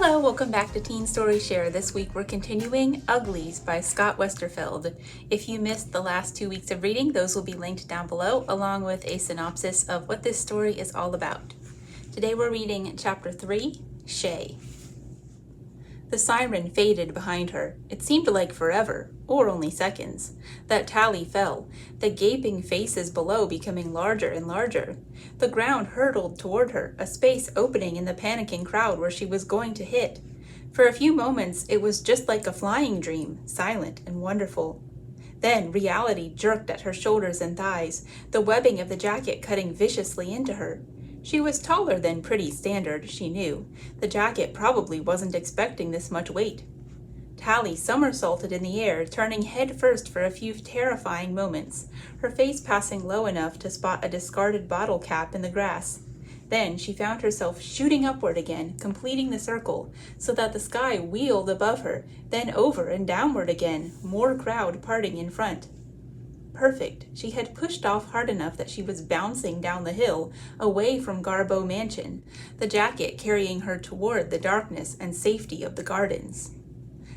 Hello, welcome back to Teen Story Share. This week we're continuing Uglies by Scott Westerfeld. If you missed the last 2 weeks of reading, those will be linked down below, along with a synopsis of what this story is all about. Today we're reading Chapter 3, Shay. The siren faded behind her. It seemed like forever, or only seconds. That tally fell, the gaping faces below becoming larger and larger. The ground hurtled toward her, a space opening in the panicking crowd where she was going to hit. For a few moments, it was just like a flying dream, silent and wonderful. Then reality jerked at her shoulders and thighs, the webbing of the jacket cutting viciously into her. She was taller than pretty standard, she knew. The jacket probably wasn't expecting this much weight. Tally somersaulted in the air, turning head first for a few terrifying moments, her face passing low enough to spot a discarded bottle cap in the grass. Then she found herself shooting upward again, completing the circle, so that the sky wheeled above her, then over and downward again, more crowd parting in front. Perfect. She had pushed off hard enough that she was bouncing down the hill, away from Garbo Mansion, the jacket carrying her toward the darkness and safety of the gardens.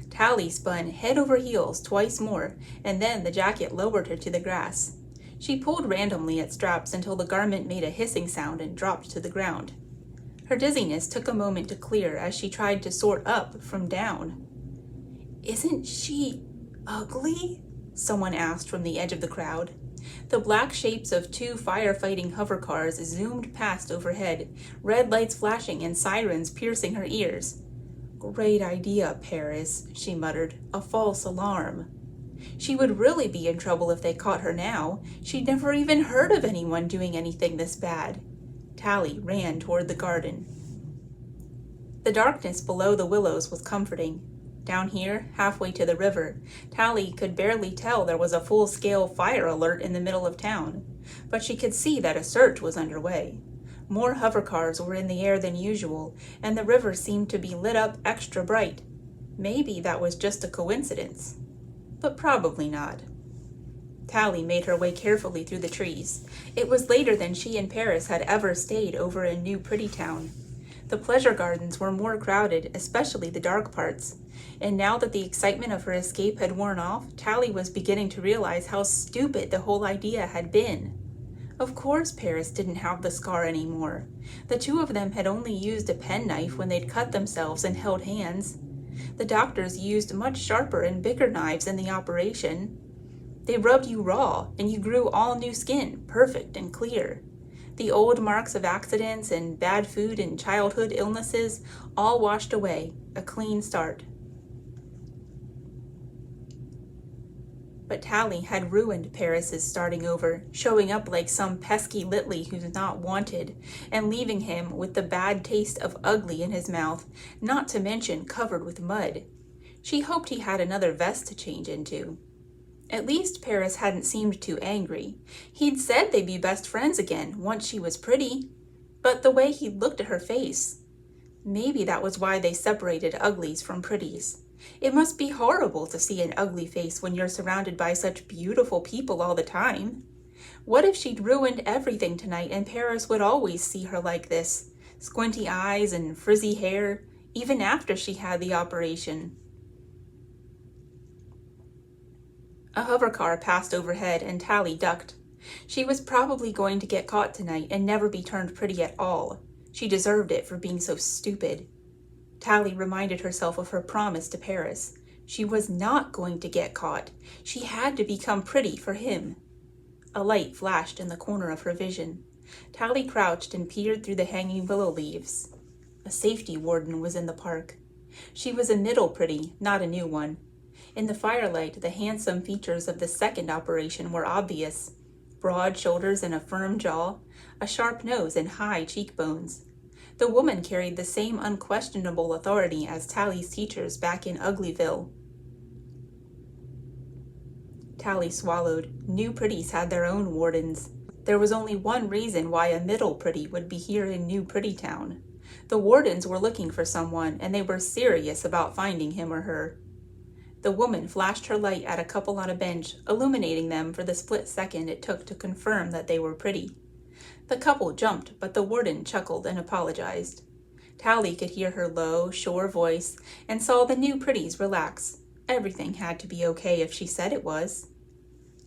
Tally spun head over heels twice more, and then the jacket lowered her to the grass. She pulled randomly at straps until the garment made a hissing sound and dropped to the ground. Her dizziness took a moment to clear as she tried to sort up from down. "Isn't she ugly?" someone asked from the edge of the crowd. The black shapes of two firefighting hover cars zoomed past overhead, red lights flashing and sirens piercing her ears. "Great idea, Paris," she muttered. "A false alarm." She would really be in trouble if they caught her now. She'd never even heard of anyone doing anything this bad. Tally ran toward the garden. The darkness below the willows was comforting. Down here, halfway to the river, Tally could barely tell there was a full-scale fire alert in the middle of town, but she could see that a search was underway. More hovercars were in the air than usual, and the river seemed to be lit up extra bright. Maybe that was just a coincidence, but probably not. Tally made her way carefully through the trees. It was later than she and Paris had ever stayed over in New Pretty Town. The pleasure gardens were more crowded, especially the dark parts, and now that the excitement of her escape had worn off, Tally was beginning to realize how stupid the whole idea had been. Of course Paris didn't have the scar anymore. The two of them had only used a penknife when they'd cut themselves and held hands. The doctors used much sharper and bigger knives in the operation. They rubbed you raw, and you grew all new skin, perfect and clear. The old marks of accidents and bad food and childhood illnesses all washed away, a clean start. But Tally had ruined Paris's starting over, showing up like some pesky Litley who's not wanted, and leaving him with the bad taste of ugly in his mouth, not to mention covered with mud. She hoped he had another vest to change into. At least Paris hadn't seemed too angry. He'd said they'd be best friends again once she was pretty. But the way he looked at her face, maybe that was why they separated uglies from pretties. It must be horrible to see an ugly face when you're surrounded by such beautiful people all the time. What if she'd ruined everything tonight and Paris would always see her like this, squinty eyes and frizzy hair, even after she had the operation? A hovercar passed overhead and Tally ducked. She was probably going to get caught tonight and never be turned pretty at all. She deserved it for being so stupid. Tally reminded herself of her promise to Paris. She was not going to get caught. She had to become pretty for him. A light flashed in the corner of her vision. Tally crouched and peered through the hanging willow leaves. A safety warden was in the park. She was a middle pretty, not a new one. In the firelight, the handsome features of the second operation were obvious. Broad shoulders and a firm jaw, a sharp nose and high cheekbones. The woman carried the same unquestionable authority as Tally's teachers back in Uglyville. Tally swallowed. New pretties had their own wardens. There was only one reason why a middle pretty would be here in New Pretty Town. The wardens were looking for someone, and they were serious about finding him or her. The woman flashed her light at a couple on a bench, illuminating them for the split second it took to confirm that they were pretty. The couple jumped, but the warden chuckled and apologized. Tally could hear her low, sure voice and saw the new pretties relax. Everything had to be okay if she said it was.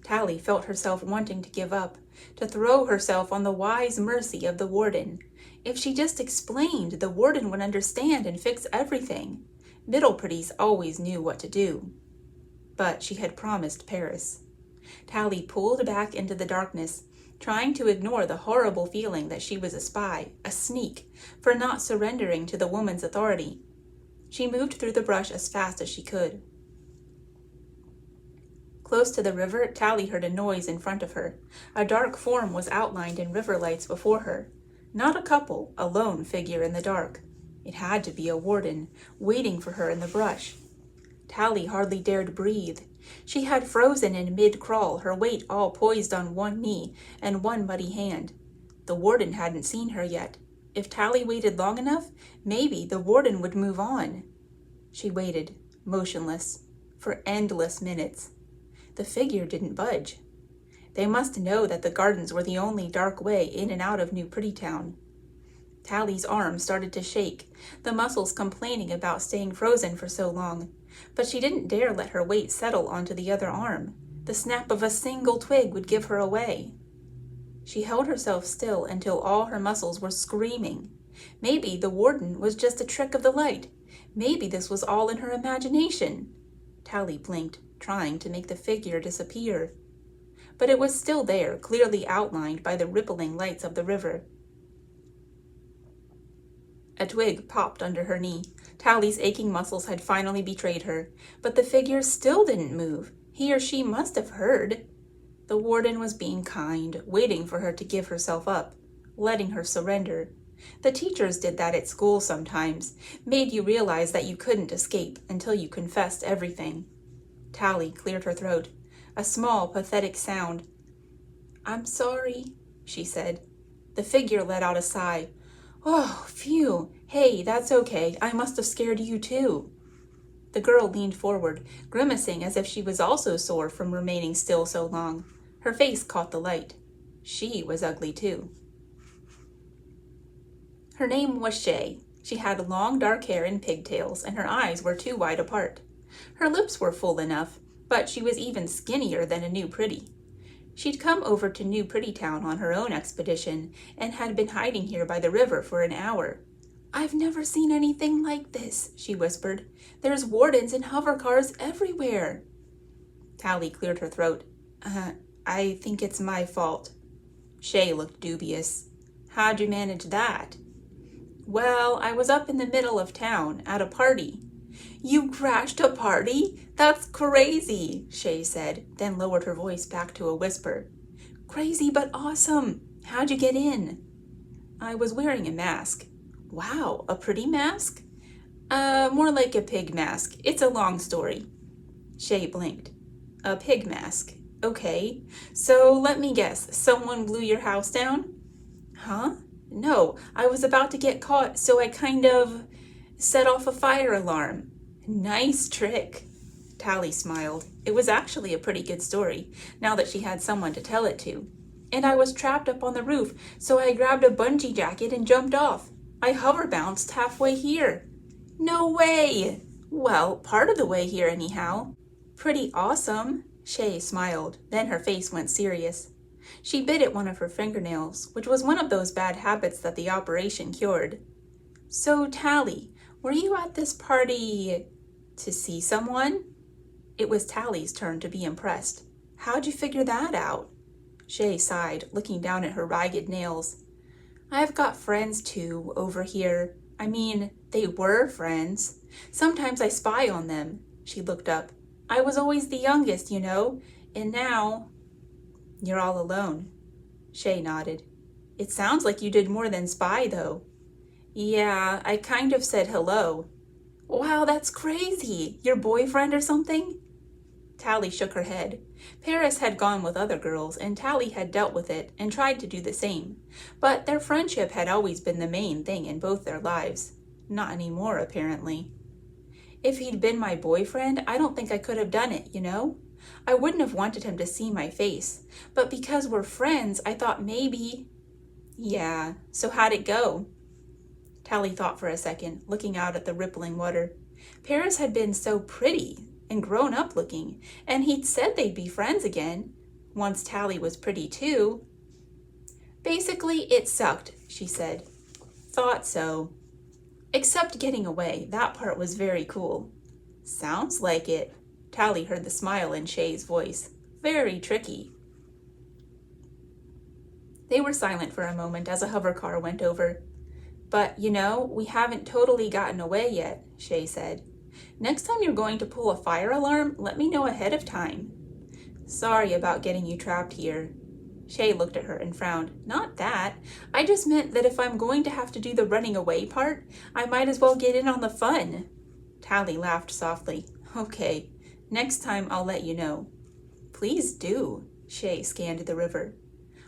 Tally felt herself wanting to give up, to throw herself on the wise mercy of the warden. If she just explained, the warden would understand and fix everything. Middle pretties always knew what to do. But she had promised Paris. Tally pulled back into the darkness, trying to ignore the horrible feeling that she was a spy, a sneak, for not surrendering to the woman's authority. She moved through the brush as fast as she could. Close to the river, Tally heard a noise in front of her. A dark form was outlined in river lights before her. Not a couple, a lone figure in the dark. It had to be a warden, waiting for her in the brush. Tally hardly dared breathe. She had frozen in mid-crawl, her weight all poised on one knee and one muddy hand. The warden hadn't seen her yet. If Tally waited long enough, maybe the warden would move on. She waited, motionless, for endless minutes. The figure didn't budge. They must know that the gardens were the only dark way in and out of New Prettytown. Tally's arm started to shake, the muscles complaining about staying frozen for so long. But she didn't dare let her weight settle onto the other arm. The snap of a single twig would give her away. She held herself still until all her muscles were screaming. Maybe the warden was just a trick of the light. Maybe this was all in her imagination. Tally blinked, trying to make the figure disappear. But it was still there, clearly outlined by the rippling lights of the river. A twig popped under her knee. Tally's aching muscles had finally betrayed her, but the figure still didn't move. He or she must have heard. The warden was being kind, waiting for her to give herself up, letting her surrender. The teachers did that at school sometimes, made you realize that you couldn't escape until you confessed everything. Tally cleared her throat, a small, pathetic sound. "I'm sorry," she said. The figure let out a sigh. "Oh, phew. Hey, that's okay. I must have scared you too." The girl leaned forward, grimacing as if she was also sore from remaining still so long. Her face caught the light. She was ugly too. Her name was Shay. She had long dark hair and pigtails, and her eyes were too wide apart. Her lips were full enough, but she was even skinnier than a new pretty. She'd come over to New Prettytown on her own expedition and had been hiding here by the river for an hour. "I've never seen anything like this," she whispered. "There's wardens and hover cars everywhere." Tally cleared her throat. I think it's my fault." Shay looked dubious. "How'd you manage that?" "Well, I was up in the middle of town at a party." "You crashed a party? That's crazy," Shay said, then lowered her voice back to a whisper. "Crazy but awesome. How'd you get in?" "I was wearing a mask." "Wow, a pretty mask?" More like a pig mask. It's a long story." Shay blinked. "A pig mask. Okay. So let me guess, someone blew your house down?" "Huh? No, I was about to get caught, so I kind of set off a fire alarm." "Nice trick." Tally smiled. It was actually a pretty good story, now that she had someone to tell it to. "And I was trapped up on the roof, so I grabbed a bungee jacket and jumped off. I hover bounced halfway here." "No way!" "Well, part of the way here anyhow." "Pretty awesome." Shay smiled, then her face went serious. She bit at one of her fingernails, which was one of those bad habits that the operation cured. "So, Tally, were you at this party to see someone?" It was Tally's turn to be impressed. "How'd you figure that out?" Shay sighed, looking down at her ragged nails. "I've got friends too, over here. I mean, they were friends. Sometimes I spy on them." She looked up. "I was always the youngest, you know, and now—" "You're all alone." Shay nodded. "It sounds like you did more than spy, though." "Yeah, I kind of said hello." "Wow, that's crazy. Your boyfriend or something?" Tally shook her head. Paris had gone with other girls, and Tally had dealt with it and tried to do the same. But their friendship had always been the main thing in both their lives. Not anymore, apparently. "If he'd been my boyfriend, I don't think I could have done it, you know? I wouldn't have wanted him to see my face. But because we're friends, I thought maybe—" "Yeah, so how'd it go?" Tally thought for a second, looking out at the rippling water. Paris had been so pretty and grown up looking, and he'd said they'd be friends again. Once Tally was pretty too. Basically, it sucked, she said. Thought so. Except getting away. That part was very cool. Sounds like it. Tally heard the smile in Shay's voice. Very tricky. They were silent for a moment as a hover car went over. But, you know, we haven't totally gotten away yet, Shay said. Next time you're going to pull a fire alarm, let me know ahead of time. Sorry about getting you trapped here. Shay looked at her and frowned. Not that. I just meant that if I'm going to have to do the running away part, I might as well get in on the fun. Tally laughed softly. Okay, next time I'll let you know. Please do. Shay scanned the river.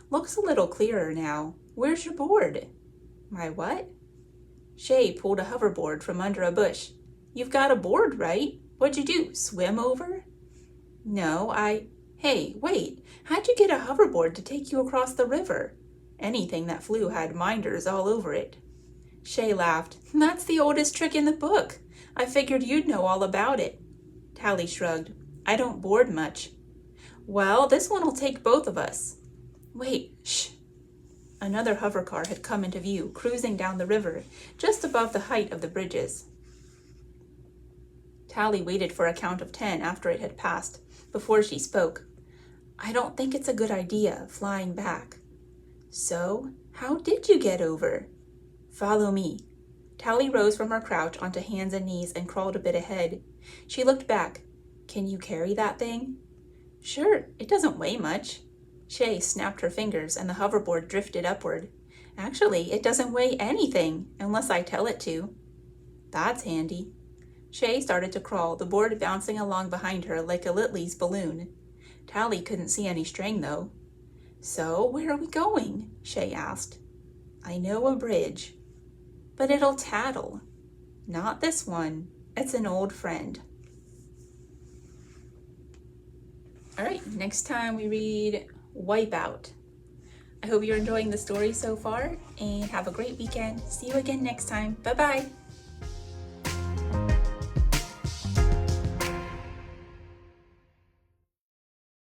Looks a little clearer now. Where's your board? My what? Shay pulled a hoverboard from under a bush. You've got a board, right? What'd you do, swim over? No, Hey, wait, how'd you get a hoverboard to take you across the river? Anything that flew had minders all over it. Shay laughed. That's the oldest trick in the book. I figured you'd know all about it. Tally shrugged. I don't board much. Well, this one'll take both of us. Wait, shh. Another hover car had come into view, cruising down the river, just above the height of the bridges. Tally waited for a count of 10 after it had passed, before she spoke. I don't think it's a good idea, flying back. So, how did you get over? Follow me. Tally rose from her crouch onto hands and knees and crawled a bit ahead. She looked back. Can you carry that thing? Sure, it doesn't weigh much. Shay snapped her fingers and the hoverboard drifted upward. Actually, it doesn't weigh anything, unless I tell it to. That's handy. Shay started to crawl, the board bouncing along behind her like a Litley's balloon. Tally couldn't see any string, though. So, where are we going? Shay asked. I know a bridge. But it'll tattle. Not this one. It's an old friend. All right, next time we read Wipeout. I hope you're enjoying the story so far, and have a great weekend. See you again next time. Bye-bye.